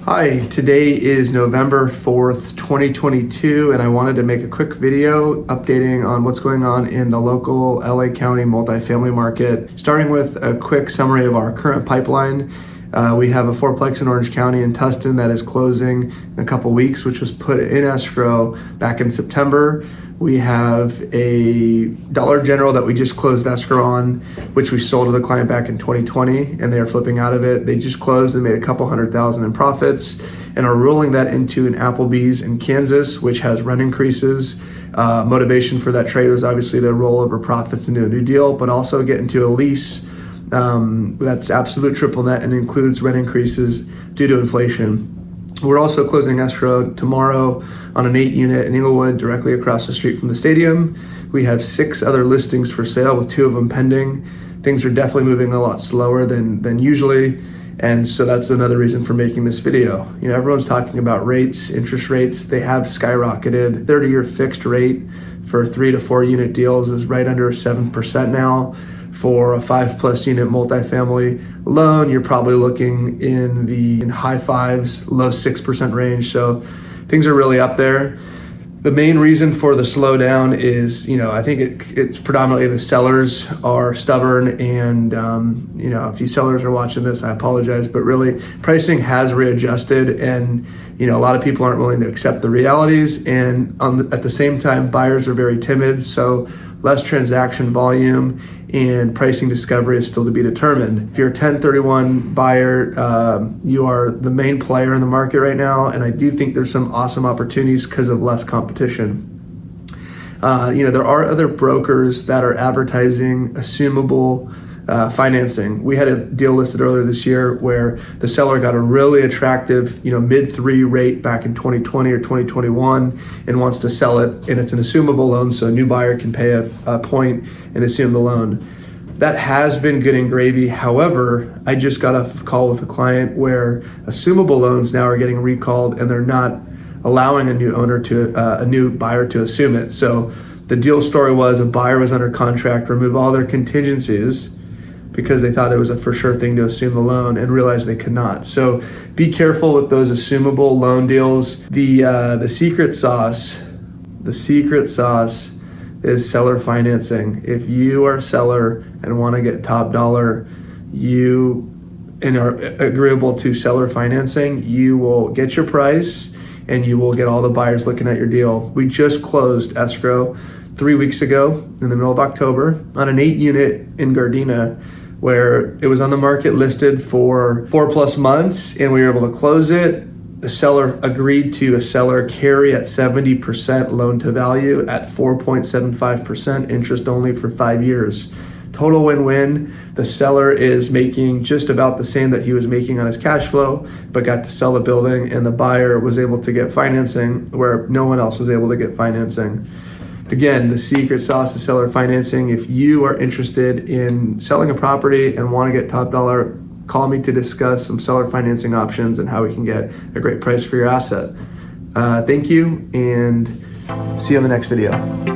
Hi, today is November 4th, 2022, and I wanted to make a quick video updating on what's going on in the local LA County multifamily market. Starting with a quick summary of our current pipeline. We have a fourplex in Orange County in Tustin that is closing in a couple weeks, which was put in escrow back in September. We have a Dollar General that we just closed escrow on, which we sold to the client back in 2020, and they are flipping out of it. They just closed and made a couple $100,000 in profits and are rolling that into an Applebee's in Kansas, which has rent increases. Motivation for that trade was obviously to roll over profits into a new deal, but also get into a lease that's absolute triple net and includes rent increases due to inflation. We're also closing escrow tomorrow on an 8-unit in Inglewood directly across the street from the stadium. We have 6 other listings for sale with 2 of them pending. Things are definitely moving a lot slower than usually, and so that's another reason for making this video. You know, everyone's talking about rates, interest rates. They have skyrocketed. 30-year fixed rate for 3 to 4 unit deals is right under 7% now. For a 5+ unit multifamily loan, you're probably looking in the high 5s, low 6% range. So things are really up there. The main reason for the slowdown is, I think it's predominantly the sellers are stubborn, and if you sellers are watching this, I apologize, but really pricing has readjusted, and a lot of people aren't willing to accept the realities, and at the same time, buyers are very timid, so less transaction volume and pricing discovery is still to be determined. If you're a 1031 buyer, you are the main player in the market right now, and I do think there's some awesome opportunities because of less competition. There are other brokers that are advertising assumable financing. We had a deal listed earlier this year where the seller got a really attractive, mid-3 rate back in 2020 or 2021 and wants to sell it, and it's an assumable loan, so a new buyer can pay a point and assume the loan. That has been good and gravy. However, I just got a call with a client where assumable loans now are getting recalled and they're not allowing a new buyer to assume it. So the deal story was a buyer was under contract, remove all their contingencies because they thought it was a for sure thing to assume the loan and realized they could not. So be careful with those assumable loan deals. The secret sauce is seller financing. If you are a seller and want to get top dollar, and are agreeable to seller financing, you will get your price and you will get all the buyers looking at your deal. We just closed escrow 3 weeks ago in the middle of October on an 8-unit in Gardena, where it was on the market listed for 4+ months, and we were able to close it. The seller agreed to a seller carry at 70% loan to value at 4.75% interest only for 5 years. Total win-win. The seller is making just about the same that he was making on his cash flow, but got to sell the building, and the buyer was able to get financing where no one else was able to get financing. Again, the secret sauce is seller financing. If you are interested in selling a property and want to get top dollar, call me to discuss some seller financing options and how we can get a great price for your asset. Thank you, and see you on the next video.